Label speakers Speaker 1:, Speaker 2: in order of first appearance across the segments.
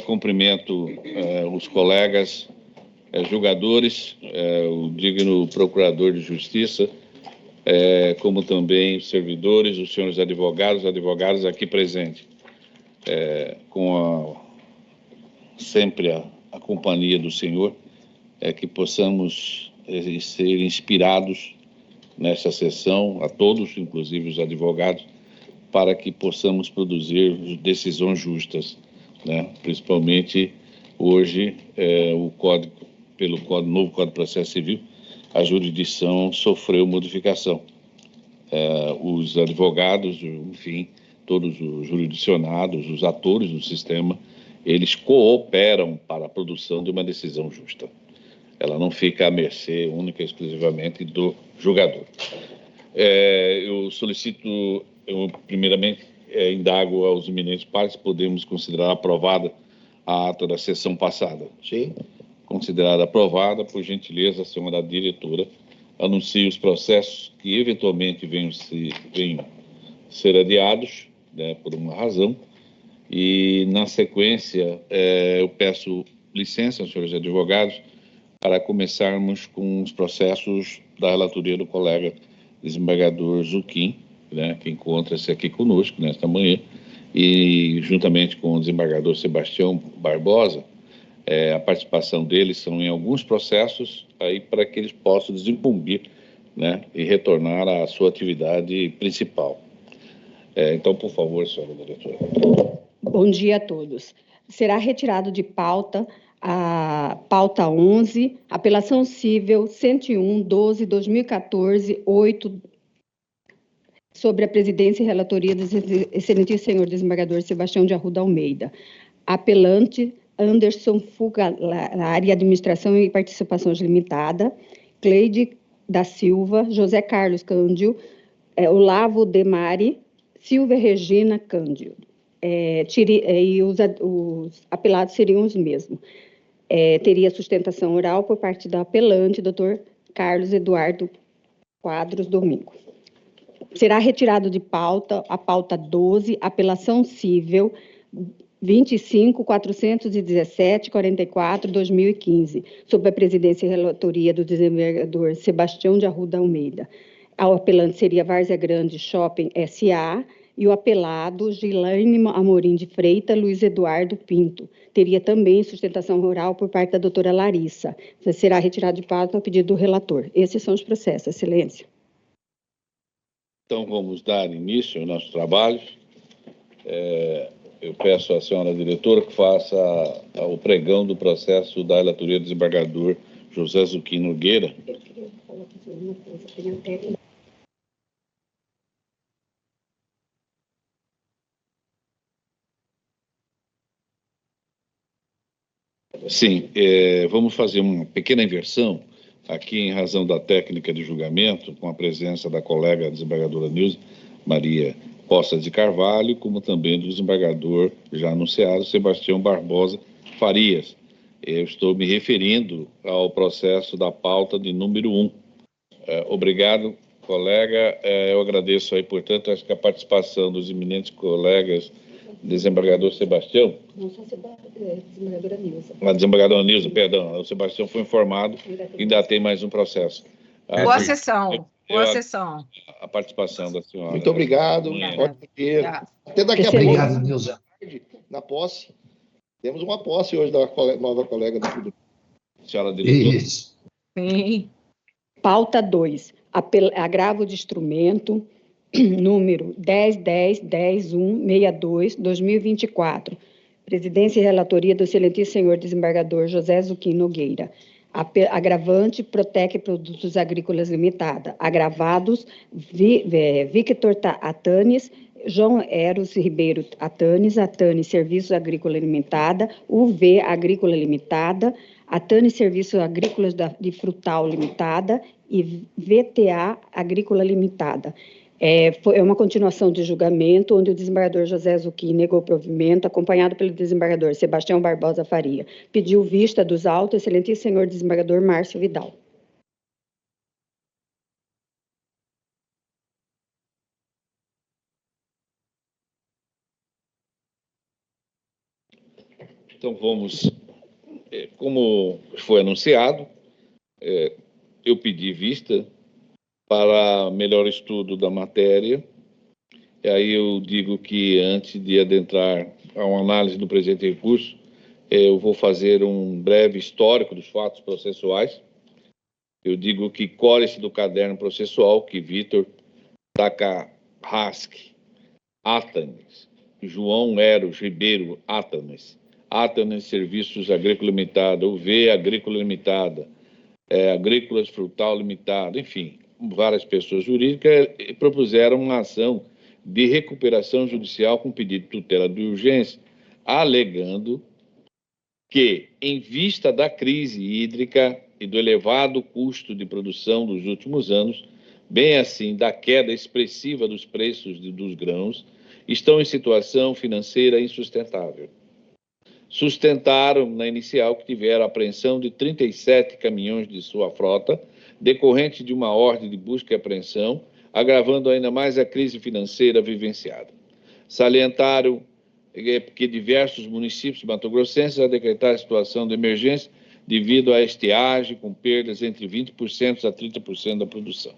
Speaker 1: Cumprimento os colegas julgadores, o digno procurador de justiça, como também os servidores, os senhores advogados aqui presentes, com sempre a companhia do senhor, que possamos ser inspirados nessa sessão, a todos, inclusive os advogados, para que possamos produzir decisões justas, né? Principalmente hoje, pelo novo Código de Processo Civil, a jurisdição sofreu modificação. Os advogados, enfim, todos os jurisdicionados, os atores do sistema, eles cooperam para a produção de uma decisão justa. Ela não fica à mercê única e exclusivamente do julgador. Eu solicito, primeiramente, indago aos eminentes pares, podemos considerar aprovada a ata da sessão passada.
Speaker 2: Sim.
Speaker 1: Considerada aprovada, por gentileza, senhora diretora, anuncie os processos que eventualmente venham ser adiados, né, por uma razão, e, na sequência, eu peço licença, senhores advogados, para começarmos com os processos da relatoria do colega desembargador Zuquim, né, que encontra-se aqui conosco nesta manhã, e juntamente com o desembargador Sebastião Barbosa, a participação deles são em alguns processos aí para que eles possam desincumbir, né, e retornar à sua atividade principal. Então, por favor, senhora diretora.
Speaker 3: Bom dia a todos. Será retirado de pauta a pauta 11, apelação cível 101/12/2014, 8, sobre a presidência e relatoria do excelentíssimo senhor desembargador Sebastião de Arruda Almeida. Apelante Anderson Fugalari, Administração e Participações Limitada, Cleide da Silva, José Carlos Cândido, Olavo Demari, Silvia Regina Cândido. E os apelados seriam os mesmos. Teria sustentação oral por parte do apelante, doutor Carlos Eduardo Quadros Domingo. Será retirado de pauta a pauta 12, apelação cível 25.417/44/2015, sob a presidência e relatoria do desembargador Sebastião de Arruda Almeida. O apelante seria Várzea Grande Shopping S.A., e o apelado Gilaine Amorim de Freitas Luiz Eduardo Pinto. Teria também sustentação oral por parte da doutora Larissa. Será retirado de pauta a pedido do relator. Esses são os processos, excelência.
Speaker 1: Então, vamos dar início ao nosso trabalho. Eu peço à senhora diretora que faça o pregão do processo da relatoria do desembargador José Zuquim Nogueira.
Speaker 3: Eu queria falar com o senhor uma coisa, tem até...
Speaker 1: Sim, vamos fazer uma pequena inversão aqui em razão da técnica de julgamento, com a presença da colega desembargadora Nilza Maria Costa de Carvalho, como também do desembargador já anunciado, Sebastião Barbosa Farias. Eu estou me referindo ao processo da pauta de número 1. Obrigado, colega. Eu agradeço aí, portanto, acho que a participação dos eminentes colegas desembargador Sebastião.
Speaker 3: Não só desembargadora Nilza.
Speaker 1: A desembargadora Nilza, perdão. O Sebastião foi informado que ainda tem mais um processo.
Speaker 4: Boa sessão. Boa sessão.
Speaker 1: A participação da senhora.
Speaker 2: Muito obrigado. Ótimo dia. Até daqui a pouco.
Speaker 5: Obrigado, Nilza.
Speaker 2: Na posse. Temos uma posse hoje da nova colega do Tribunal.
Speaker 1: Senhora diretora.
Speaker 5: Isso.
Speaker 4: Sim.
Speaker 3: Pauta 2. Agravo de instrumento número 10.10.10.1.62/2024. Presidência e relatoria do excelentíssimo senhor desembargador José Zuquim Nogueira. Agravante Protec Produtos Agrícolas Limitada. Agravados Victor Atanes, João Eros Ribeiro Atanes Serviços Agrícola Limitada, UV Agrícola Limitada, Atanes Serviços Agrícolas de Frutal Limitada e VTA Agrícola Limitada. É uma continuação de julgamento, onde o desembargador José Zuquim negou provimento, acompanhado pelo desembargador Sebastião Barbosa Faria. Pediu vista dos autos, excelentíssimo senhor desembargador Márcio Vidal.
Speaker 1: Então vamos, como foi anunciado, eu pedi vista para melhor estudo da matéria. E aí eu digo que antes de adentrar a uma análise do presente recurso, eu vou fazer um breve histórico dos fatos processuais. Eu digo que cole-se do caderno processual que Vitor Takahashi Atanes, João Eros Ribeiro Atanes Serviços Agrícola Limitada, UV Agrícola Limitada, Agrícolas Frutal Limitada, enfim, várias pessoas jurídicas propuseram uma ação de recuperação judicial com pedido de tutela de urgência, alegando que, em vista da crise hídrica e do elevado custo de produção dos últimos anos, bem assim da queda expressiva dos preços dos grãos, estão em situação financeira insustentável. Sustentaram na inicial que tiveram apreensão de 37 caminhões de sua frota, decorrente de uma ordem de busca e apreensão, agravando ainda mais a crise financeira vivenciada. Salientaram que diversos municípios matogrossenses a decretar a situação de emergência devido à estiagem, com perdas entre 20% a 30% da produção.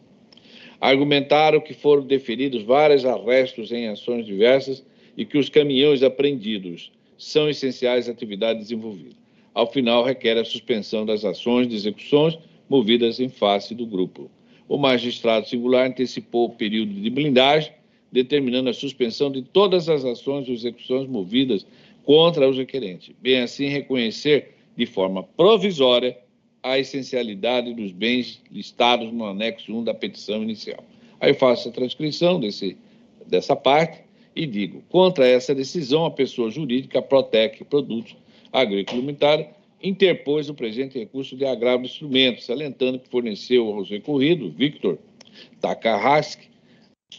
Speaker 1: Argumentaram que foram deferidos vários arrestos em ações diversas e que os caminhões apreendidos são essenciais à atividade desenvolvida. Ao final, requer a suspensão das ações de execuções movidas em face do grupo. O magistrado singular antecipou o período de blindagem, determinando a suspensão de todas as ações ou execuções movidas contra os requerentes, bem assim reconhecer de forma provisória a essencialidade dos bens listados no anexo 1 da petição inicial. Aí faço a transcrição dessa parte e digo, contra essa decisão, a pessoa jurídica Protec Produtos Agrícolas Limitada interpôs o presente recurso de agravo de instrumentos, salientando que forneceu aos recorridos Victor Takahashi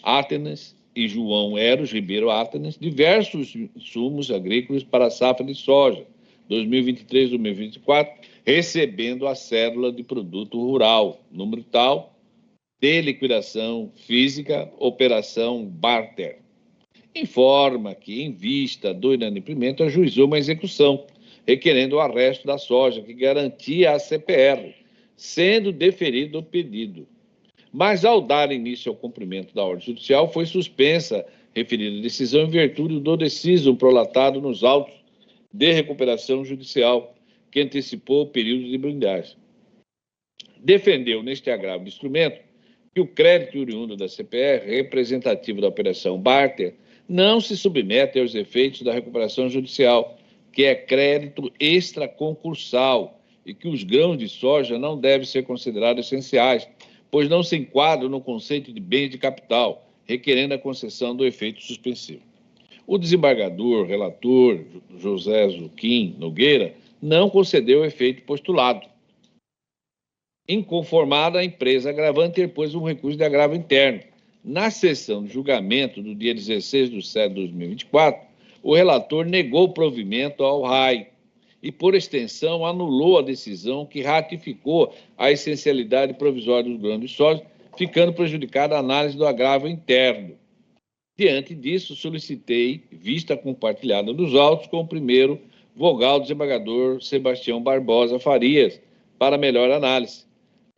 Speaker 1: Atanes e João Eros Ribeiro Atanes diversos insumos agrícolas para a safra de soja 2023-2024, recebendo a cédula de produto rural, número tal, de liquidação física, operação barter. Informa que, em vista do inadimplemento, ajuizou uma execução, requerendo o arresto da soja, que garantia a CPR, sendo deferido o pedido. Mas, ao dar início ao cumprimento da ordem judicial, foi suspensa referida decisão em virtude do decisum prolatado nos autos de recuperação judicial, que antecipou o período de blindagem. Defendeu, neste agravo de instrumento, que o crédito oriundo da CPR, representativo da operação barter, não se submete aos efeitos da recuperação judicial, que é crédito extraconcursal, e que os grãos de soja não devem ser considerados essenciais, pois não se enquadram no conceito de bens de capital, requerendo a concessão do efeito suspensivo. O desembargador, relator, José Zuquim Nogueira, não concedeu o efeito postulado. Inconformada, a empresa agravante interpôs um recurso de agravo interno. Na sessão de julgamento do dia 16/7/2024, o relator negou provimento ao RAI e, por extensão, anulou a decisão que ratificou a essencialidade provisória dos grãos de soja, ficando prejudicada a análise do agravo interno. Diante disso, solicitei vista compartilhada dos autos com o primeiro vogal do desembargador Sebastião Barbosa Farias, para melhor análise.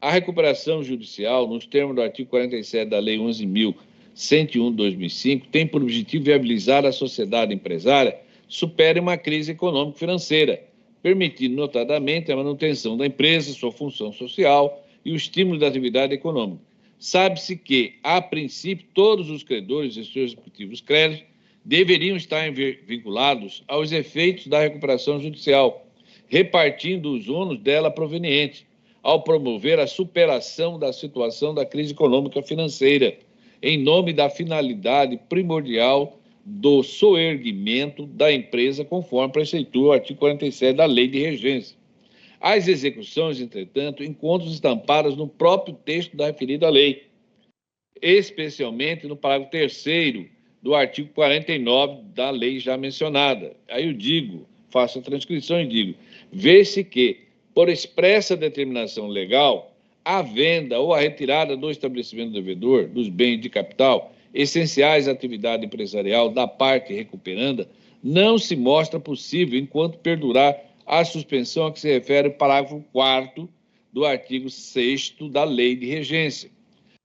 Speaker 1: A recuperação judicial, nos termos do artigo 47 da Lei 11.101/2005, tem por objetivo viabilizar a sociedade empresária supere uma crise econômico-financeira, permitindo notadamente a manutenção da empresa, sua função social e o estímulo da atividade econômica. Sabe-se que, a princípio, todos os credores e seus respectivos créditos deveriam estar vinculados aos efeitos da recuperação judicial, repartindo os ônus dela provenientes, ao promover a superação da situação da crise econômica financeira, em nome da finalidade primordial do soerguimento da empresa, conforme preceitua o artigo 47 da Lei de Regência. As execuções, entretanto, encontram-se estampadas no próprio texto da referida lei, especialmente no parágrafo 3º do artigo 49 da lei já mencionada. Aí eu digo, faço a transcrição e digo, vê-se que, por expressa determinação legal, a venda ou a retirada do estabelecimento devedor dos bens de capital essenciais à atividade empresarial da parte recuperanda não se mostra possível enquanto perdurar a suspensão a que se refere o parágrafo 4º do artigo 6º da Lei de Regência.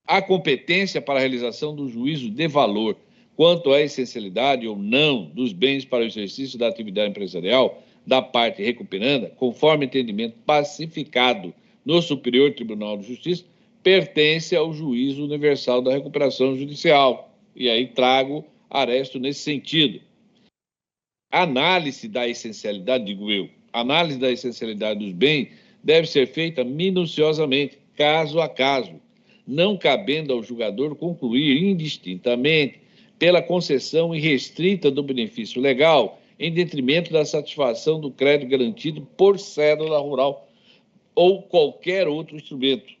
Speaker 1: A competência para a realização do juízo de valor quanto à essencialidade ou não dos bens para o exercício da atividade empresarial da parte recuperanda, conforme entendimento pacificado no Superior Tribunal de Justiça, pertence ao juízo universal da recuperação judicial. E aí trago aresto nesse sentido. Análise da essencialidade, digo eu, análise da essencialidade dos bens deve ser feita minuciosamente, caso a caso, não cabendo ao julgador concluir indistintamente pela concessão irrestrita do benefício legal em detrimento da satisfação do crédito garantido por cédula rural ou qualquer outro instrumento.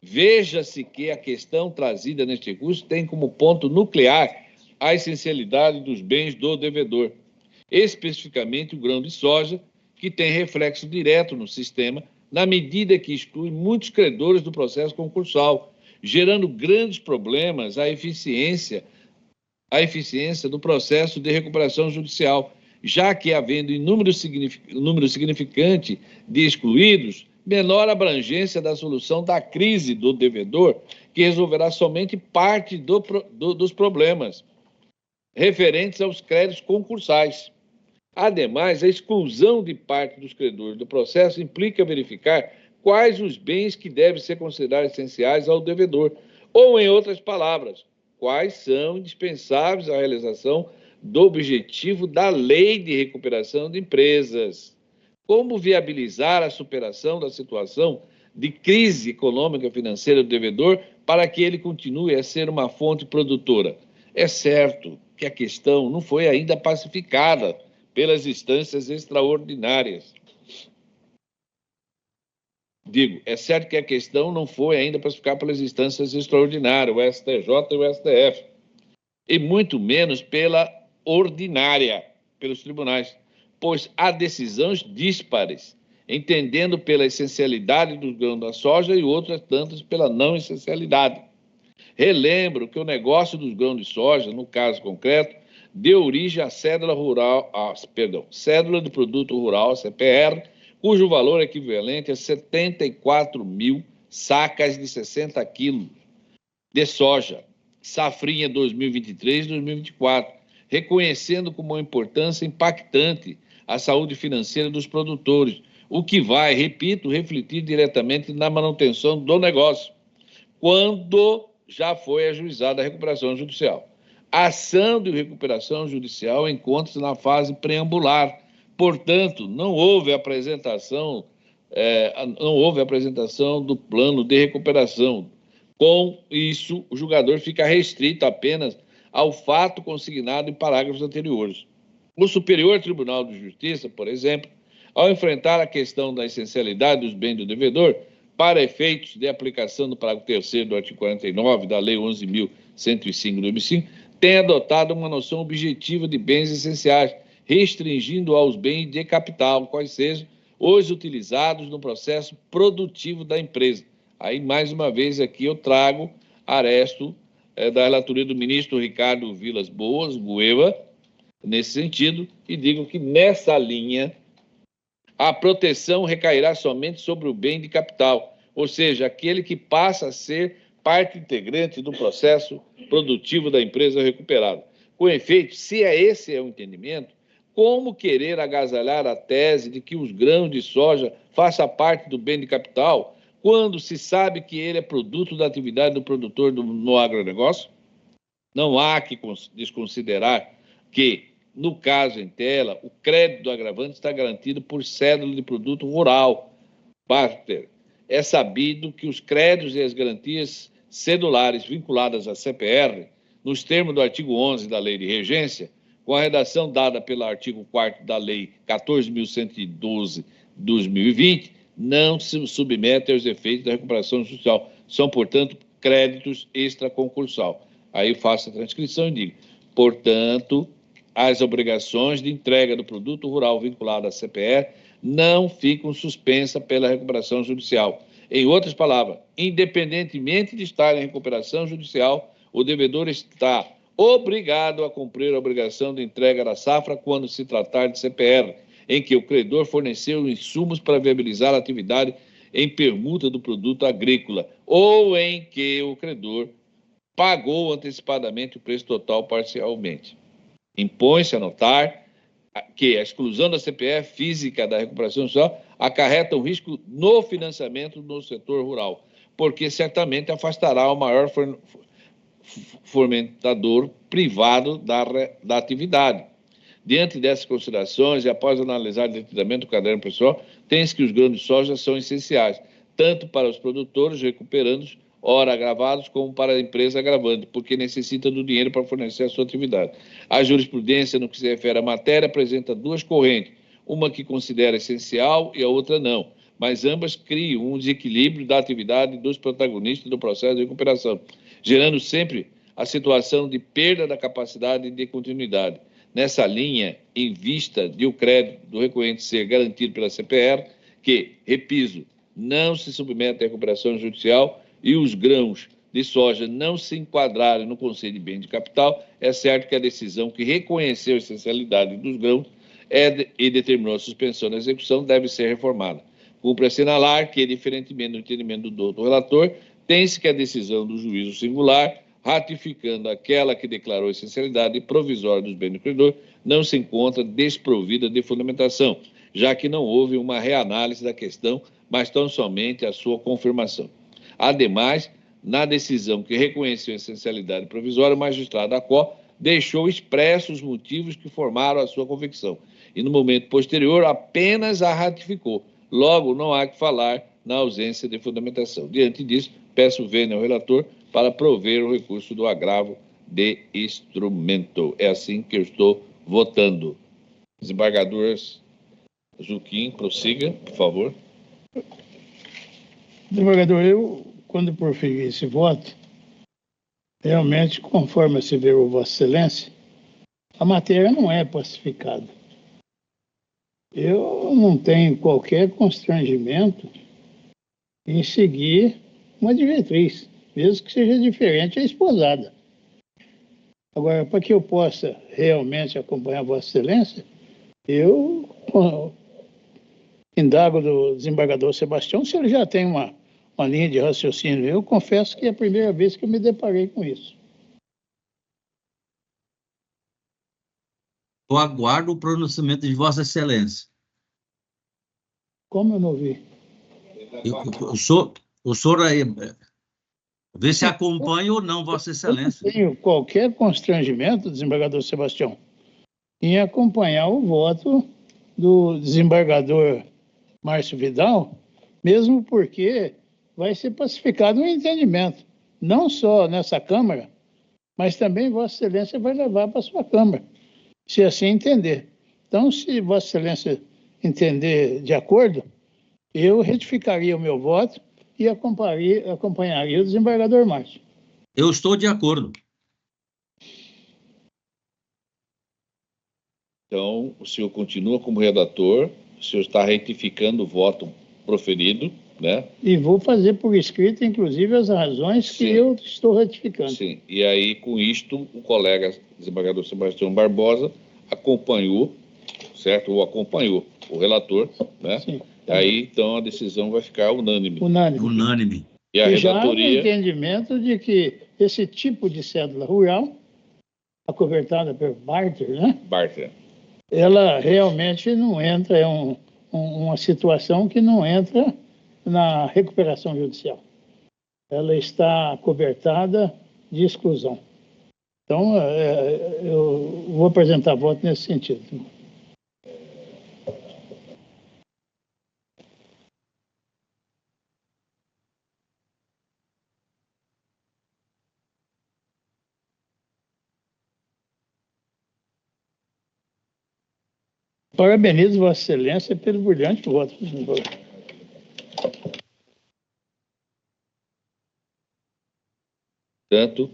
Speaker 1: Veja-se que a questão trazida neste recurso tem como ponto nuclear a essencialidade dos bens do devedor, especificamente o grão de soja, que tem reflexo direto no sistema, na medida que exclui muitos credores do processo concursal, gerando grandes problemas à eficiência do processo de recuperação judicial, já que, havendo número significante de excluídos, menor abrangência da solução da crise do devedor, que resolverá somente parte dos problemas referentes aos créditos concursais. Ademais, a exclusão de parte dos credores do processo implica verificar quais os bens que devem ser considerados essenciais ao devedor, ou, em outras palavras, quais são indispensáveis à realização do objetivo da Lei de Recuperação de Empresas. Como viabilizar a superação da situação de crise econômica e financeira do devedor para que ele continue a ser uma fonte produtora? É certo que a questão não foi ainda pacificada pelas instâncias extraordinárias. É certo que a questão não foi ainda pacificada pelas instâncias extraordinárias, o STJ e o STF, e muito menos pela ordinária, pelos tribunais, pois há decisões díspares, entendendo pela essencialidade do grão da soja e outras tantas pela não essencialidade. Relembro que o negócio dos grãos de soja, no caso concreto, deu origem à cédula de produto rural, CPR, cujo valor é equivalente a 74 mil sacas de 60 quilos de soja, safrinha 2023-2024, reconhecendo como uma importância impactante a saúde financeira dos produtores, o que vai, repito, refletir diretamente na manutenção do negócio, quando já foi ajuizada a recuperação judicial. A ação de recuperação judicial encontra-se na fase preambular, portanto, não houve apresentação do plano de recuperação. Com isso, o julgador fica restrito apenas ao fato consignado em parágrafos anteriores. O Superior Tribunal de Justiça, por exemplo, ao enfrentar a questão da essencialidade dos bens do devedor, para efeitos de aplicação do parágrafo 3º do artigo 49 da Lei 11.105 de 2005, tem adotado uma noção objetiva de bens essenciais, restringindo aos bens de capital, quais sejam os utilizados no processo produtivo da empresa. Aí, mais uma vez, aqui eu trago aresto da relatoria do ministro Ricardo Vilas Boas, Gueva, nesse sentido, e digo que nessa linha a proteção recairá somente sobre o bem de capital, ou seja, aquele que passa a ser parte integrante do processo produtivo da empresa recuperada. Com efeito, se esse é o entendimento, como querer agasalhar a tese de que os grãos de soja façam parte do bem de capital, quando se sabe que ele é produto da atividade do produtor no agronegócio? Não há que desconsiderar que, no caso em tela, o crédito do agravante está garantido por cédula de produto rural. É sabido que os créditos e as garantias cedulares vinculadas à CPR, nos termos do artigo 11 da Lei de Regência, com a redação dada pelo artigo 4º da Lei 14.112 de 2020, não se submetem aos efeitos da recuperação judicial. São, portanto, créditos extraconcursal. Aí faço a transcrição e digo, portanto, as obrigações de entrega do produto rural vinculado à CPR não ficam suspensas pela recuperação judicial. Em outras palavras, independentemente de estar em recuperação judicial, o devedor está obrigado a cumprir a obrigação de entrega da safra quando se tratar de CPR, em que o credor forneceu insumos para viabilizar a atividade em permuta do produto agrícola, ou em que o credor pagou antecipadamente o preço total parcialmente. Impõe-se a notar que a exclusão da CPF física da recuperação social acarreta um risco no financiamento no setor rural, porque certamente afastará o maior fomentador privado da atividade. Diante dessas considerações, e após analisar detidamente o caderno pessoal, tem-se que os grãos de soja são essenciais, tanto para os produtores recuperandos, ora agravados, como para a empresa agravante, porque necessita do dinheiro para fornecer a sua atividade. A jurisprudência, no que se refere à matéria, apresenta duas correntes, uma que considera essencial e a outra não, mas ambas criam um desequilíbrio da atividade dos protagonistas do processo de recuperação, gerando sempre a situação de perda da capacidade de continuidade. Nessa linha, em vista de o crédito do recorrente ser garantido pela CPR, que, repiso, não se submete à recuperação judicial e os grãos de soja não se enquadrarem no Conselho de Bem de Capital, é certo que a decisão que reconheceu a essencialidade dos grãos e determinou a suspensão da execução deve ser reformada. Cumpre assinalar que, diferentemente do entendimento do relator, tem-se que a decisão do juízo singular, ratificando aquela que declarou a essencialidade provisória dos bens do credor, não se encontra desprovida de fundamentação, já que não houve uma reanálise da questão, mas tão somente a sua confirmação. Ademais, na decisão que reconheceu a essencialidade provisória, o magistrado da CO deixou expressos os motivos que formaram a sua convicção, e no momento posterior apenas a ratificou. Logo, não há que falar na ausência de fundamentação. Diante disso, peço vênia ao relator para prover o recurso do agravo de instrumento. É assim que eu estou votando. Desembargador Zuquim, prossiga, por favor.
Speaker 5: Desembargador, eu, quando proferi esse voto, realmente, conforme asseverou Vossa Excelência, a matéria não é pacificada. Eu não tenho qualquer constrangimento em seguir uma diretriz, mesmo que seja diferente a esposada. Agora, para que eu possa realmente acompanhar Vossa Excelência, eu indago do desembargador Sebastião se ele já tem uma linha de raciocínio. Eu confesso que é a primeira vez que eu me deparei com isso.
Speaker 6: Eu aguardo o pronunciamento de Vossa Excelência.
Speaker 5: Como eu não vi?
Speaker 6: O senhor aí, vê se acompanha ou não, Vossa Excelência.
Speaker 5: Eu não tenho qualquer constrangimento, desembargador Sebastião, em acompanhar o voto do desembargador Márcio Vidal, mesmo porque vai ser pacificado um entendimento, não só nessa Câmara, mas também Vossa Excelência vai levar para a sua Câmara, se assim entender. Então, se Vossa Excelência entender de acordo, eu retificaria o meu voto e acompanharia o desembargador Márcio.
Speaker 6: Eu estou de acordo.
Speaker 1: Então, o senhor continua como redator, o senhor está retificando o voto proferido, né?
Speaker 5: E vou fazer por escrito, inclusive, as razões que eu estou ratificando.
Speaker 1: Sim, e aí, com isto, o colega desembargador Sebastião Barbosa acompanhou, certo? Ou acompanhou o relator, né? Sim. Aí, então, a decisão vai ficar unânime.
Speaker 6: Unânime.
Speaker 1: E a
Speaker 5: relatoria... já no entendimento de que esse tipo de cédula rural, acobertada por barter, né?
Speaker 1: Barter.
Speaker 5: Ela realmente não entra, é uma situação que não entra na recuperação judicial. Ela está cobertada de exclusão. Então, eu vou apresentar voto nesse sentido. Parabenizo Vossa Excelência pelo brilhante voto.
Speaker 1: Portanto,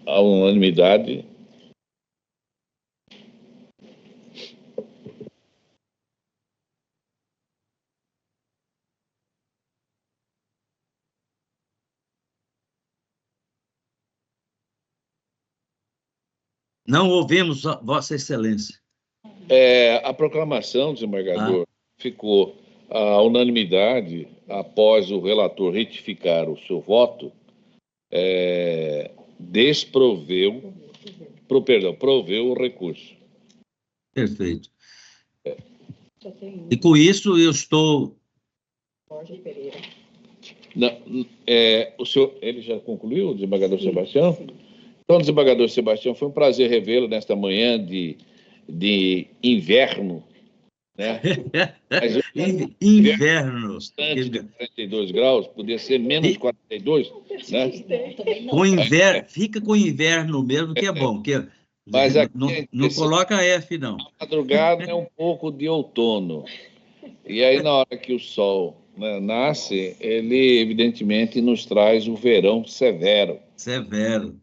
Speaker 1: a unanimidade
Speaker 6: Não ouvimos Vossa Excelência.
Speaker 1: A proclamação, desembargador, ficou a unanimidade após o relator retificar o seu voto, proveu o recurso.
Speaker 6: Perfeito. E com isso eu estou...
Speaker 1: Não, o senhor, ele já concluiu, o desembargador Sebastião? Então, desembargador Sebastião, foi um prazer revê-lo nesta manhã de inverno, né? Mas
Speaker 6: Inverno.
Speaker 1: Bastante de 42 graus, podia ser menos 42, né?
Speaker 6: Com inverno, fica com inverno mesmo, que é bom. Que
Speaker 1: Mas aqui
Speaker 6: não coloca F, não.
Speaker 1: A madrugada é um pouco de outono. E aí, na hora que o sol, né, nasce, ele, evidentemente, nos traz o verão severo.
Speaker 6: Severo.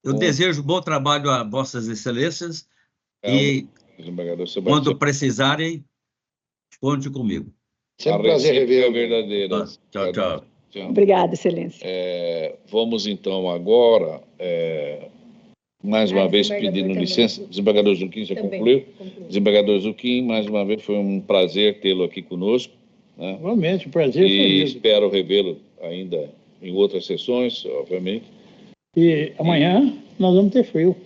Speaker 1: Eu
Speaker 6: desejo bom trabalho a Vossas Excelências e, quando precisarem, conte comigo.
Speaker 2: Sempre um prazer revê-lo.
Speaker 1: Verdadeira.
Speaker 6: Tchau, tchau.
Speaker 3: Obrigada, Excelência.
Speaker 1: Vamos, então, agora, mais uma vez, pedindo licença. Desembargador Zucchini já concluiu? Desembargador Zucchini, mais uma vez, foi um prazer tê-lo aqui conosco. Né?
Speaker 5: Realmente, o prazer foi
Speaker 1: E
Speaker 5: mesmo.
Speaker 1: espero revê-lo ainda em outras sessões, obviamente.
Speaker 5: E amanhã nós vamos ter frio.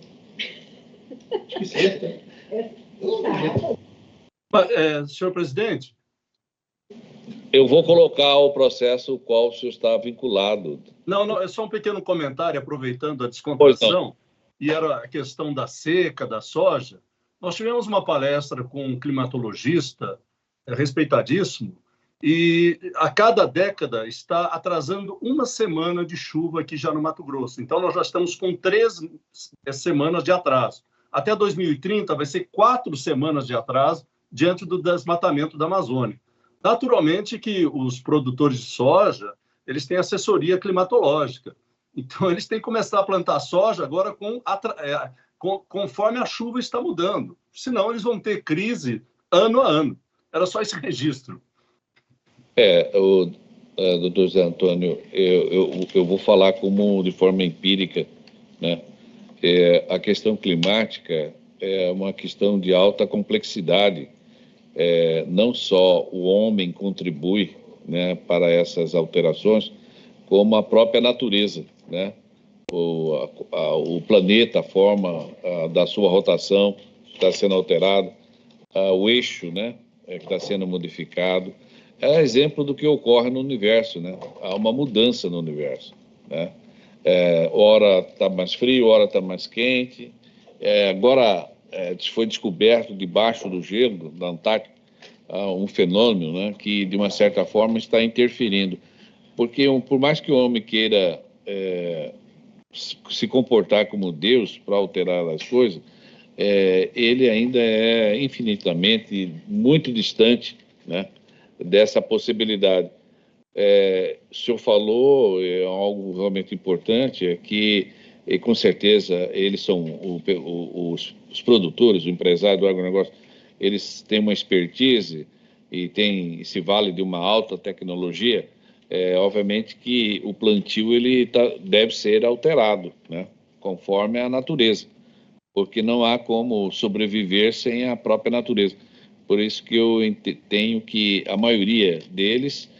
Speaker 7: Senhor presidente,
Speaker 1: Eu vou colocar o processo ao qual o senhor está vinculado.
Speaker 7: não, é só um pequeno comentário, aproveitando a descontração, e era a questão da seca, da soja. Nós tivemos uma palestra com um climatologista respeitadíssimo, e a cada década está atrasando uma semana de chuva aqui já no Mato Grosso. Então, nós já estamos com 3 semanas de atraso. Até 2030 vai ser 4 semanas de atraso diante do desmatamento da Amazônia. Naturalmente que os produtores de soja, eles têm assessoria climatológica. Então, eles têm que começar a plantar soja agora conforme a chuva está mudando. Senão, eles vão ter crise ano a ano. Era só esse registro.
Speaker 1: Doutor Zé Antônio, eu vou falar de forma empírica, né? A questão climática é uma questão de alta complexidade. Não só o homem contribui, né, para essas alterações, como a própria natureza, né? O planeta, a forma da sua rotação está sendo alterada, o eixo, né, que está sendo modificado. É exemplo do que ocorre no universo, né? Há uma mudança no universo, né? Ora está mais frio, ora está mais quente. Agora foi descoberto debaixo do gelo da Antártica um fenômeno, né, que de uma certa forma está interferindo, porque por mais que o homem queira se comportar como Deus para alterar as coisas, ele ainda é infinitamente muito distante, né, dessa possibilidade. O senhor falou algo realmente importante, é que com certeza eles são os produtores, o empresário do agronegócio, eles têm uma expertise e se vale de uma alta tecnologia. Obviamente que o plantio deve ser alterado, né, conforme a natureza, porque não há como sobreviver sem a própria natureza. Por isso que eu tenho que a maioria deles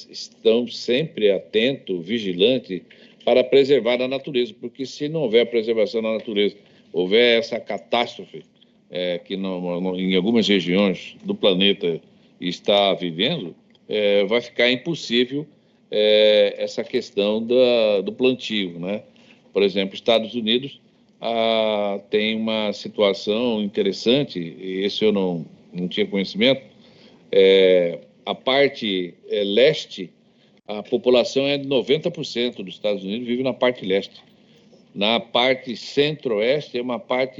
Speaker 1: estão sempre atento, vigilante para preservar a natureza, porque se não houver preservação da natureza, houver essa catástrofe que em algumas regiões do planeta está vivendo, vai ficar impossível essa questão do plantio, né? Por exemplo, Estados Unidos tem uma situação interessante, e esse eu não tinha conhecimento. A parte leste, a população é de 90% dos Estados Unidos vive na parte leste. Na parte centro-oeste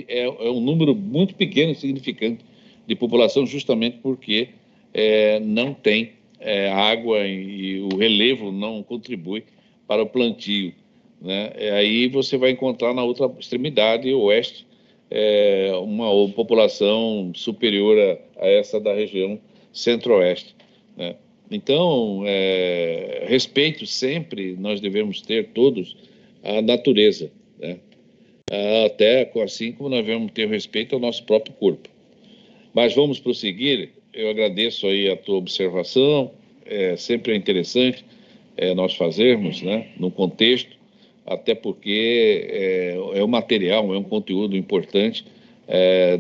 Speaker 1: é um número muito pequeno e significante de população, justamente porque não tem água e o relevo não contribui para o plantio, né? Aí você vai encontrar na outra extremidade, oeste, uma população superior a essa da região centro-oeste, né? Então, respeito sempre nós devemos ter todos a natureza, né? até assim como nós vamos ter respeito ao nosso próprio corpo. Mas vamos prosseguir. Eu agradeço aí a tua observação. Sempre é interessante nós fazermos, né, no contexto, até porque é um material, é um conteúdo importante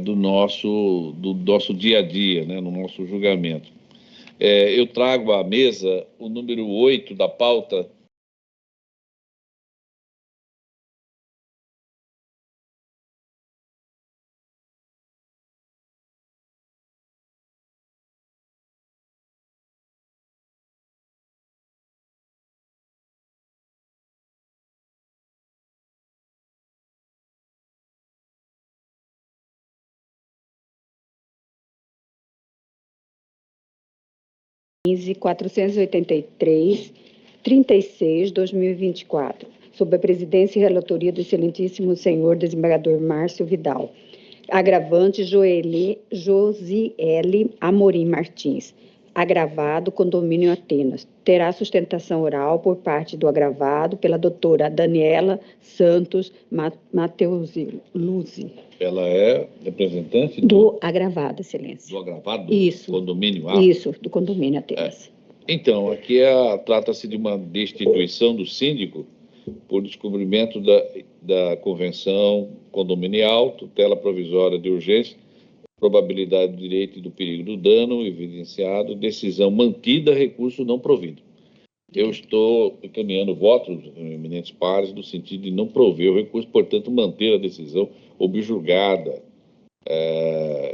Speaker 1: do nosso dia a dia, né, no nosso julgamento. Eu trago à mesa o número 8 da pauta.
Speaker 3: (15) 483, 36, 2024, sob a presidência e relatoria do excelentíssimo senhor desembargador Márcio Vidal. Agravante Josiele Amorim Martins. Agravado Condomínio Atenas. Terá sustentação oral por parte do agravado pela doutora Daniela Santos Mateusluzzi.
Speaker 1: Ela é representante
Speaker 3: do agravado, excelência.
Speaker 1: Do agravado?
Speaker 3: Isso.
Speaker 1: Condomínio A?
Speaker 3: Isso, do condomínio Atenas.
Speaker 1: Então, aqui trata-se de uma destituição do síndico por descumprimento da convenção condominial, tutela provisória de urgência, probabilidade do direito e do perigo do dano evidenciado, decisão mantida, recurso não provido. Eu estou encaminhando votos, eminentes pares, no sentido de não prover o recurso, portanto, manter a decisão objurgada,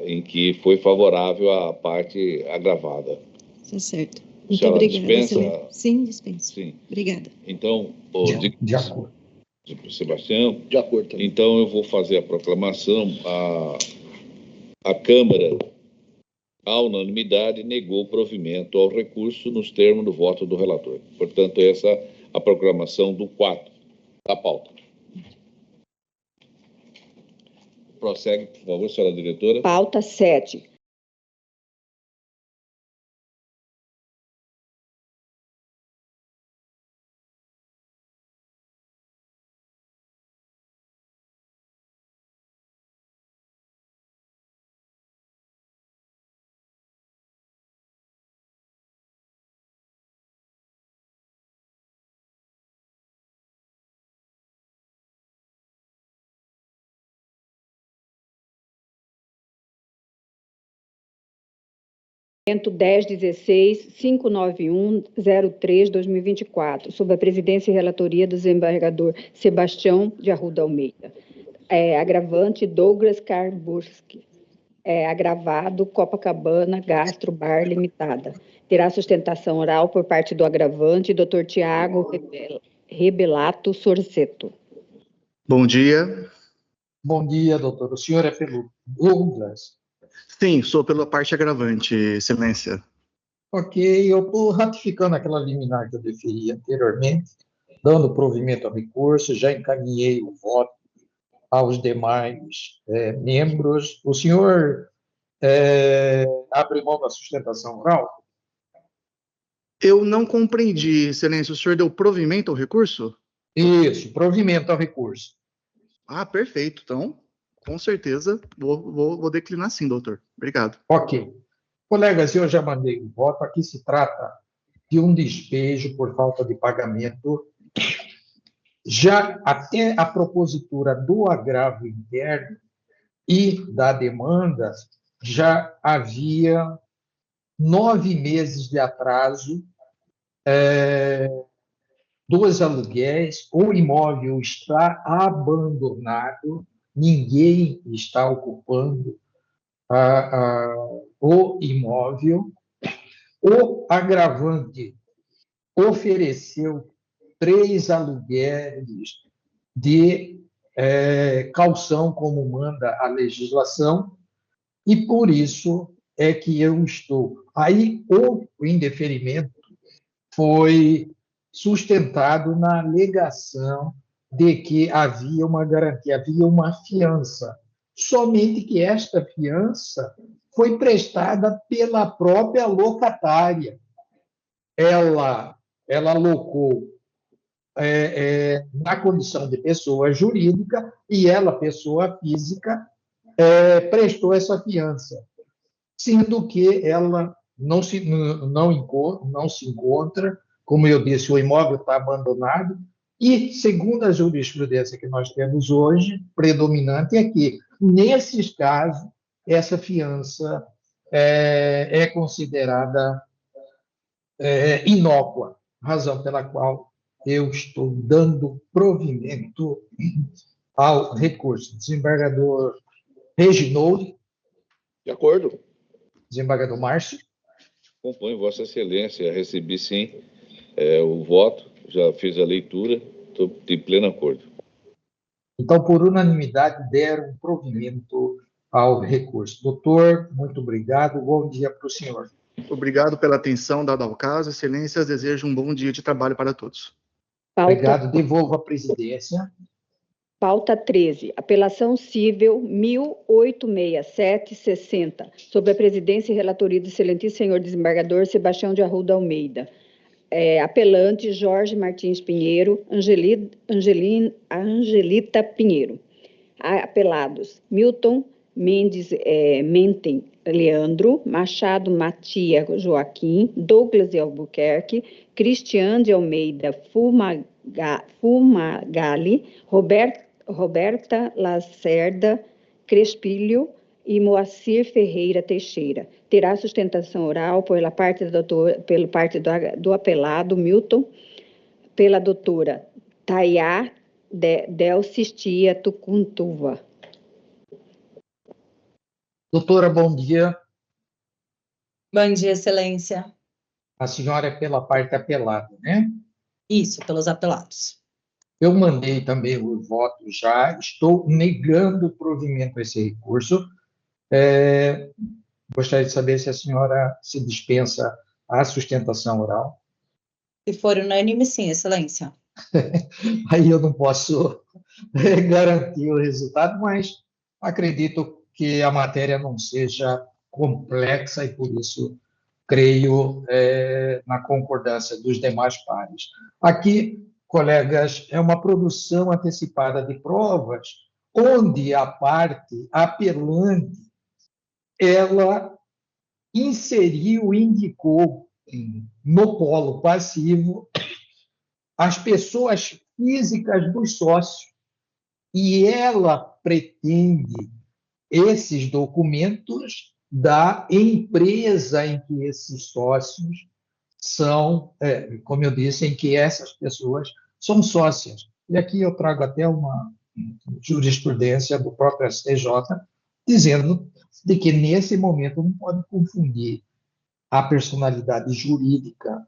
Speaker 1: em que foi favorável à parte agravada.
Speaker 8: Tá certo. Muito obrigada.
Speaker 1: Dispensa?
Speaker 8: Sim, dispensa.
Speaker 1: Sim.
Speaker 8: Obrigada.
Speaker 1: Então,
Speaker 2: de acordo.
Speaker 1: Sebastião?
Speaker 2: De acordo também.
Speaker 1: Então, eu vou fazer a proclamação. A Câmara, à unanimidade, negou o provimento ao recurso nos termos do voto do relator. Portanto, essa é a proclamação do 4 da pauta. Prossegue, por favor, senhora diretora.
Speaker 3: Pauta 7. Documento 10.16.591.03/2024, sob a presidência e relatoria do desembargador Sebastião de Arruda Almeida. Agravante Douglas Karburski. Agravado Copacabana Gastro Bar Limitada. Terá sustentação oral por parte do agravante, Dr. Tiago Rebelato Sorceto.
Speaker 9: Bom dia.
Speaker 10: Bom dia, doutor. O senhor é pelo Douglas?
Speaker 9: Sim, sou pela parte agravante, excelência.
Speaker 10: Ok, eu estou ratificando aquela liminar que eu deferi anteriormente, dando provimento ao recurso, já encaminhei o voto aos demais membros. O senhor abre mão da sustentação oral?
Speaker 9: Eu não compreendi, excelência. O senhor deu provimento ao recurso?
Speaker 10: Isso, provimento ao recurso.
Speaker 9: Ah, perfeito. Então, com certeza, vou declinar sim, doutor. Obrigado.
Speaker 10: Ok. Colegas, eu já mandei o voto. Aqui se trata de um despejo por falta de pagamento. Já até a propositura do agravo interno e da demanda, já havia 9 meses de atraso, 2 aluguéis, o imóvel está abandonado, ninguém está ocupando o imóvel. O agravante ofereceu 3 aluguéis de caução, como manda a legislação, e por isso é que eu estou. Aí o indeferimento foi sustentado na alegação de que havia uma garantia, havia uma fiança. Somente que esta fiança foi prestada pela própria locatária. Ela alocou na condição de pessoa jurídica e ela, pessoa física, prestou essa fiança, sendo que ela não se encontra, como eu disse, o imóvel está abandonado, e, segundo a jurisprudência que nós temos hoje, predominante é que, nesses casos, essa fiança é considerada inócua, razão pela qual eu estou dando provimento ao recurso. Desembargador Reginoldo.
Speaker 2: De acordo.
Speaker 10: Desembargador Márcio.
Speaker 1: Acompanho Vossa Excelência, recebi sim o voto, já fiz a leitura, estou de pleno acordo.
Speaker 10: Então, por unanimidade, deram provimento ao recurso. Doutor, muito obrigado, bom dia para o senhor.
Speaker 9: Obrigado pela atenção dada ao caso. Excelências, desejo um bom dia de trabalho para todos.
Speaker 10: Obrigado, devolvo a presidência.
Speaker 3: Pauta 13, apelação cível 1867-60, sob a presidência e relatoria do excelentíssimo senhor desembargador Sebastião de Arruda Almeida. Apelante Jorge Martins Pinheiro, Angelita Pinheiro. Apelados Milton Mendes Mentem Leandro, Machado Matia Joaquim, Douglas de Albuquerque, Cristiane de Almeida Fumagalli, Roberta Lacerda Crespilho e Moacir Ferreira Teixeira. Terá sustentação oral pela parte do apelado Milton, pela doutora Tayá Delcistia Tucuntuva.
Speaker 10: Doutora, bom dia.
Speaker 11: Bom dia, excelência.
Speaker 10: A senhora é pela parte apelada, né?
Speaker 11: Isso, pelos apelados.
Speaker 10: Eu mandei também o voto já, estou negando o provimento a esse recurso. Gostaria de saber se a senhora se dispensa a sustentação oral.
Speaker 11: Se for unânime, sim, excelência.
Speaker 10: Aí eu não posso garantir o resultado, mas acredito que a matéria não seja complexa e, por isso, creio na concordância dos demais pares. Aqui, colegas, é uma produção antecipada de provas, onde a parte apelante ela inseriu, indicou no polo passivo as pessoas físicas dos sócios, e ela pretende esses documentos da empresa em que esses sócios são, como eu disse, em que essas pessoas são sócias. E aqui eu trago até uma jurisprudência do próprio STJ, dizendo de que, nesse momento, não pode confundir a personalidade jurídica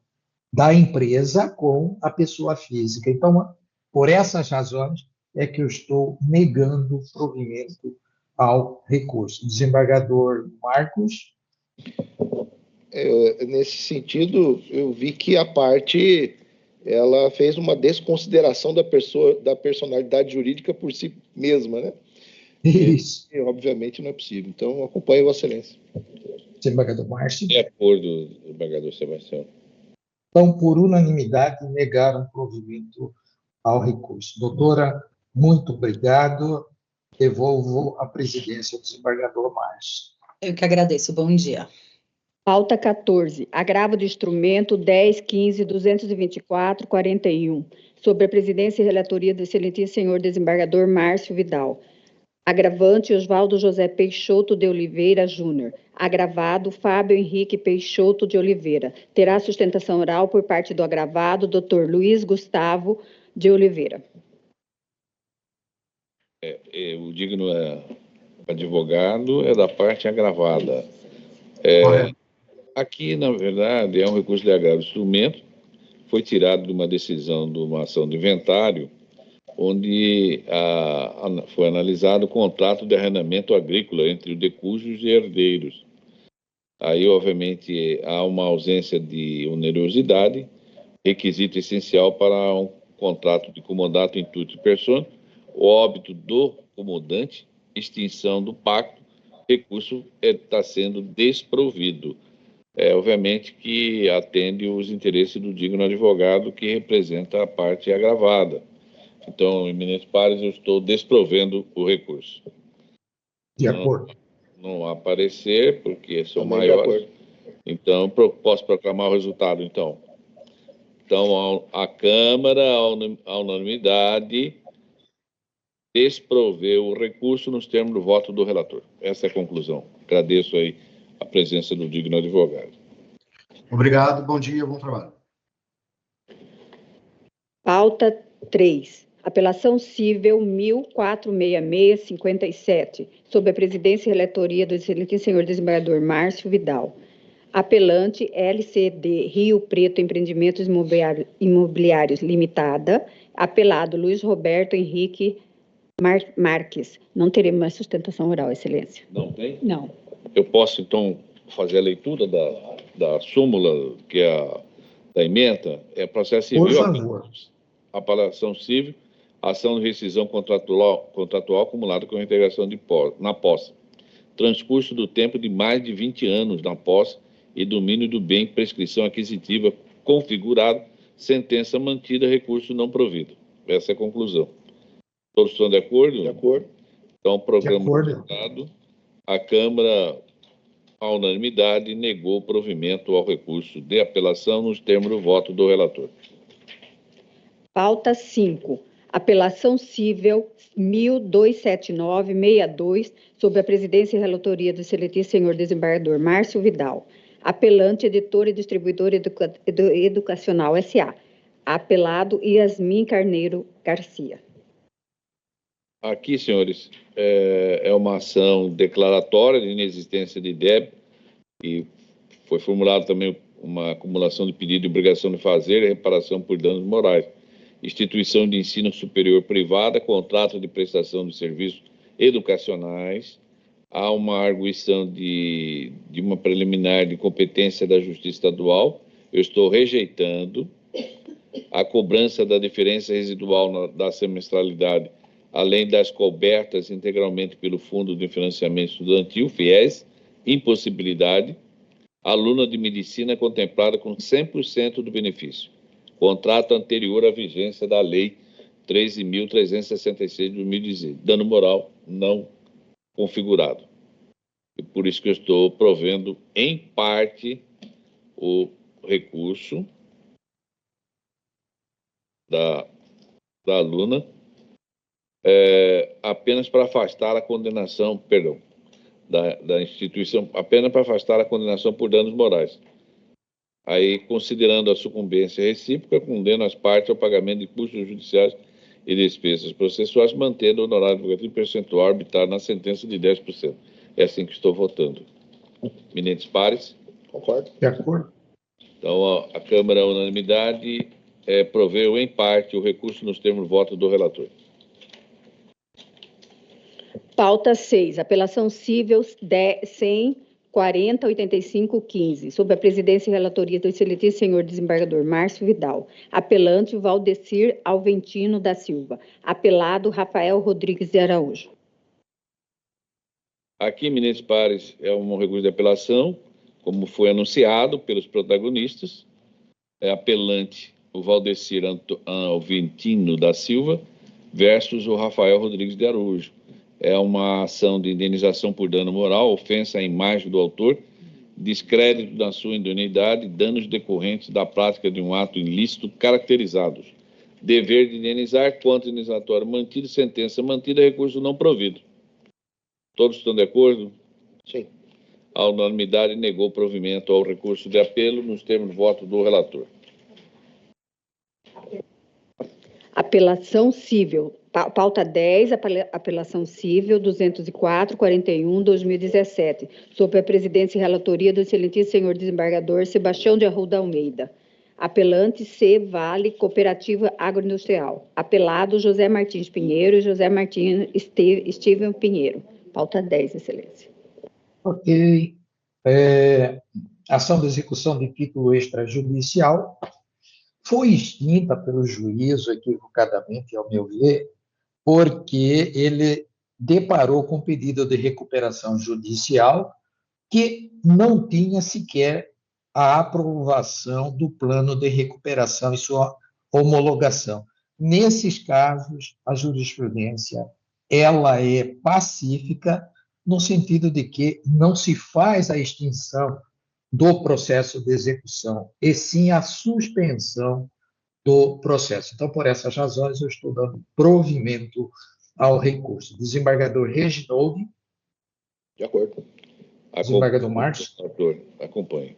Speaker 10: da empresa com a pessoa física. Então, por essas razões, é que eu estou negando o provimento ao recurso. Desembargador Marcos.
Speaker 2: Nesse sentido, eu vi que a parte ela fez uma desconsideração da personalidade jurídica por si mesma, né?
Speaker 10: Isso.
Speaker 2: E, obviamente, não é possível. Então, acompanhe Vossa Excelência.
Speaker 10: Desembargador Márcio.
Speaker 1: De acordo, desembargador Sebastião.
Speaker 10: Então, por unanimidade, negaram provimento ao recurso. Doutora, muito obrigado. Devolvo a presidência ao desembargador Márcio.
Speaker 11: Eu que agradeço. Bom dia.
Speaker 3: Pauta 14, agravo do instrumento 10.15.224.41, sobre a presidência e relatoria do excelentíssimo senhor desembargador Márcio Vidal. Agravante Oswaldo José Peixoto de Oliveira Júnior. Agravado Fábio Henrique Peixoto de Oliveira. Terá sustentação oral por parte do agravado Dr. Luiz Gustavo de Oliveira.
Speaker 1: O digno advogado é da parte agravada. Aqui, na verdade, é um recurso de agravo. O instrumento foi tirado de uma decisão de uma ação de inventário, onde foi analisado o contrato de arrendamento agrícola entre o decujos e herdeiros. Aí, obviamente, há uma ausência de onerosidade, requisito essencial para um contrato de comodato intuito persona, o óbito do comodante, extinção do pacto, recurso está sendo desprovido. obviamente que atende os interesses do digno advogado que representa a parte agravada. Então, eminentes pares, eu estou desprovendo o recurso.
Speaker 10: De acordo.
Speaker 1: Não aparecer, porque são
Speaker 2: Também de
Speaker 1: maiores.
Speaker 2: acordo.
Speaker 1: Então, posso proclamar o resultado, então. Então, a Câmara, à unanimidade, desproveu o recurso nos termos do voto do relator. Essa é a conclusão. Agradeço aí a presença do digno advogado.
Speaker 12: Obrigado, bom dia, bom trabalho.
Speaker 3: Pauta 3. Apelação cível 146657, sob a presidência e relatoria do excelente senhor desembargador Márcio Vidal. Apelante LCD Rio Preto Empreendimentos Imobiliários Limitada. Apelado Luiz Roberto Henrique Marques. Não teremos mais sustentação oral, excelência.
Speaker 1: Não tem?
Speaker 3: Não.
Speaker 1: Eu posso, então, fazer a leitura da súmula, que é da ementa? É processo civil.
Speaker 10: Por favor.
Speaker 1: Apelação civil, ação de rescisão contratual acumulada com integração na posse. Transcurso do tempo de mais de 20 anos na posse e domínio do bem, prescrição aquisitiva configurado, sentença mantida, recurso não provido. Essa é a conclusão. Todos estão de acordo?
Speaker 2: De acordo.
Speaker 1: Então, o programa
Speaker 10: De acordo.
Speaker 1: votado, a Câmara, à unanimidade, negou o provimento ao recurso de apelação nos termos do voto do relator.
Speaker 3: Pauta 5. Apelação cível 127962, sob a presidência e relatoria do excelentíssimo senhor desembargador Márcio Vidal. Apelante, editor e distribuidor educacional S.A. Apelado Yasmin Carneiro Garcia.
Speaker 1: Aqui, senhores, é uma ação declaratória de inexistência de débito e foi formulada também uma acumulação de pedido de obrigação de fazer e reparação por danos morais. Instituição de ensino superior privada, contrato de prestação de serviços educacionais. Há uma arguição de uma preliminar de competência da Justiça Estadual. Eu estou rejeitando a cobrança da diferença residual da semestralidade, além das cobertas integralmente pelo Fundo de Financiamento Estudantil, FIES, impossibilidade. Aluna de medicina contemplada com 100% do benefício. Contrato anterior à vigência da Lei 13.366 de 2018. Dano moral não configurado. E por isso que eu estou provendo, em parte, o recurso da aluna, apenas para afastar a condenação, da instituição, apenas para afastar a condenação por danos morais. Aí, considerando a sucumbência recíproca, condena as partes ao pagamento de custos judiciais e despesas processuais, mantendo o honorário advogativo percentual arbitrário na sentença de 10%. É assim que estou votando. Eminentes pares?
Speaker 2: Concordo.
Speaker 10: De acordo.
Speaker 1: Então, a Câmara, à unanimidade, proveu em parte o recurso nos termos do voto do relator.
Speaker 3: Pauta 6. Apelação cível 100408515, sob a presidência e relatoria do excelentíssimo senhor desembargador Márcio Vidal. Apelante Valdecir Alventino da Silva. Apelado Rafael Rodrigues de Araújo.
Speaker 1: Aqui, eminentes pares, é um recurso de apelação, como foi anunciado pelos protagonistas. Apelante o Valdecir Alventino da Silva versus o Rafael Rodrigues de Araújo. É uma ação de indenização por dano moral, ofensa à imagem do autor, descrédito da sua idoneidade, danos decorrentes da prática de um ato ilícito caracterizados. Dever de indenizar, quanto indenizatório mantido, sentença mantida, recurso não provido. Todos estão de acordo?
Speaker 2: Sim.
Speaker 1: A unanimidade negou o provimento ao recurso de apelo nos termos de voto do relator.
Speaker 3: Apelação cível. Pauta 10, apelação cível 204-41-2017, sob a presidência e relatoria do excelentíssimo senhor desembargador Sebastião de Arruda Almeida. Apelante C. Vale Cooperativa Agroindustrial. Apelado José Martins Pinheiro e José Martins Steven Pinheiro. Pauta 10, excelência.
Speaker 10: Ok. Ação de execução de título extrajudicial foi extinta pelo juízo, equivocadamente, ao meu ver, porque ele deparou com pedido de recuperação judicial que não tinha sequer a aprovação do plano de recuperação e sua homologação. Nesses casos, a jurisprudência ela é pacífica, no sentido de que não se faz a extinção do processo de execução, e sim a suspensão do processo. Então, por essas razões, eu estou dando provimento ao recurso. Desembargador Reginaldo.
Speaker 1: De acordo.
Speaker 10: Desembargador Márcio.
Speaker 1: Acompanhe.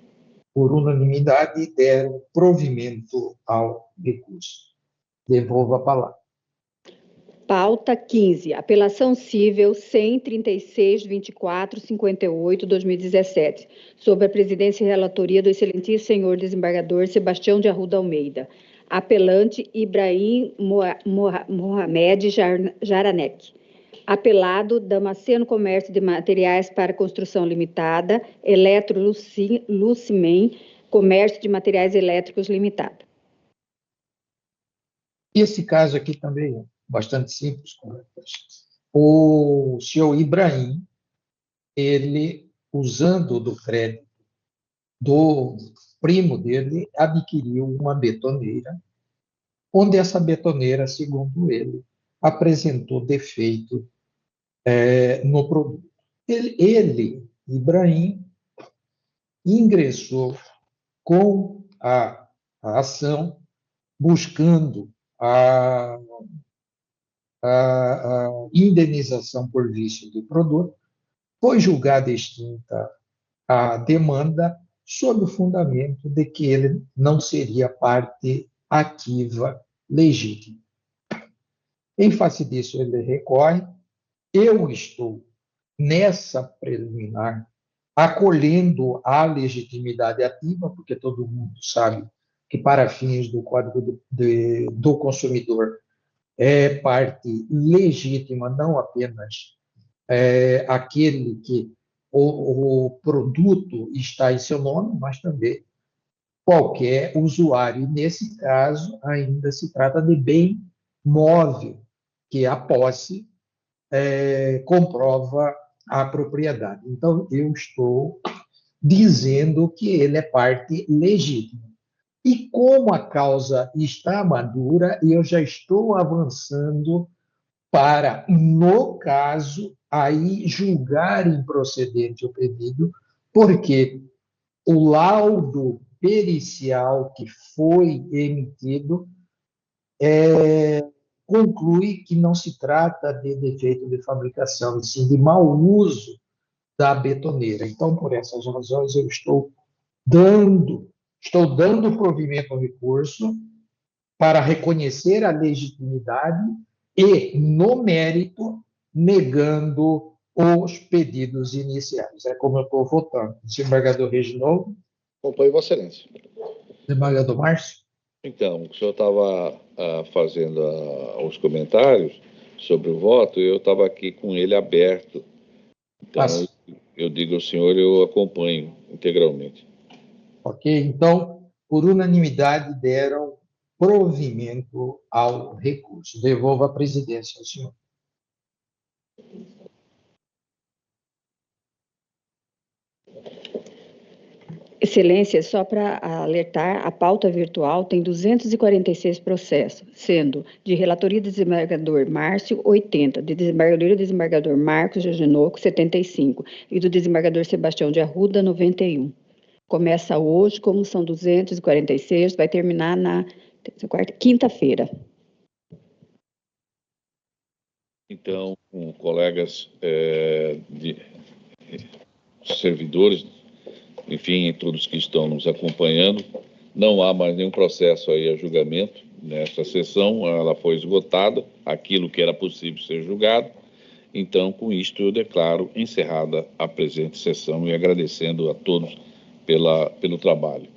Speaker 10: Por unanimidade, deram provimento ao recurso. Devolvo a palavra.
Speaker 3: Pauta 15. Apelação cível 136.24.58/2017, sob a presidência e relatoria do excelentíssimo senhor desembargador Sebastião de Arruda Almeida. Apelante Ibrahim Mohamed Jaranek. Apelado Damasceno Comércio de Materiais para Construção Limitada, Eletro Lucimem Comércio de Materiais Elétricos Limitada.
Speaker 10: Esse caso aqui também é bastante simples. O senhor Ibrahim, ele, usando do crédito do primo dele, adquiriu uma betoneira, onde essa betoneira, segundo ele, apresentou defeito no produto. Ele, Ibrahim, ingressou com a ação buscando a indenização por vício do produto, foi julgada extinta a demanda sob o fundamento de que ele não seria parte ativa legítima. Em face disso, ele recorre. Eu estou, nessa preliminar, acolhendo a legitimidade ativa, porque todo mundo sabe que, para fins do Código do Consumidor, é parte legítima, não apenas aquele que o produto está em seu nome, mas também qualquer usuário. E, nesse caso, ainda se trata de bem móvel, que a posse comprova a propriedade. Então, eu estou dizendo que ele é parte legítima. E como a causa está madura, eu já estou avançando para, no caso, aí julgar improcedente o pedido, porque o laudo pericial que foi emitido conclui que não se trata de defeito de fabricação, e sim de mau uso da betoneira. Então, por essas razões, eu estou dando provimento ao recurso para reconhecer a legitimidade e, no mérito, negando os pedidos iniciais. É como eu estou votando. Desembargador Reginaldo.
Speaker 2: Acompanho, Vossa Excelência.
Speaker 10: Desembargador Márcio.
Speaker 1: Então, o senhor estava fazendo os comentários sobre o voto, e eu estava aqui com ele aberto. Então, eu digo ao senhor, eu acompanho integralmente.
Speaker 10: Ok, então, por unanimidade, deram provimento ao recurso. Devolvo a presidência ao senhor.
Speaker 3: Excelência, só para alertar, a pauta virtual tem 246 processos, sendo de relatoria do desembargador Márcio, 80, de desembargador e desembargador Marcos Jagenoco, 75, e do desembargador Sebastião de Arruda, 91. Começa hoje, como são 246, vai terminar na quinta-feira.
Speaker 1: Então, colegas servidores, enfim, todos que estão nos acompanhando, não há mais nenhum processo aí a julgamento nesta sessão, ela foi esgotada, aquilo que era possível ser julgado. Então, com isto, eu declaro encerrada a presente sessão e agradecendo a todos pelo trabalho.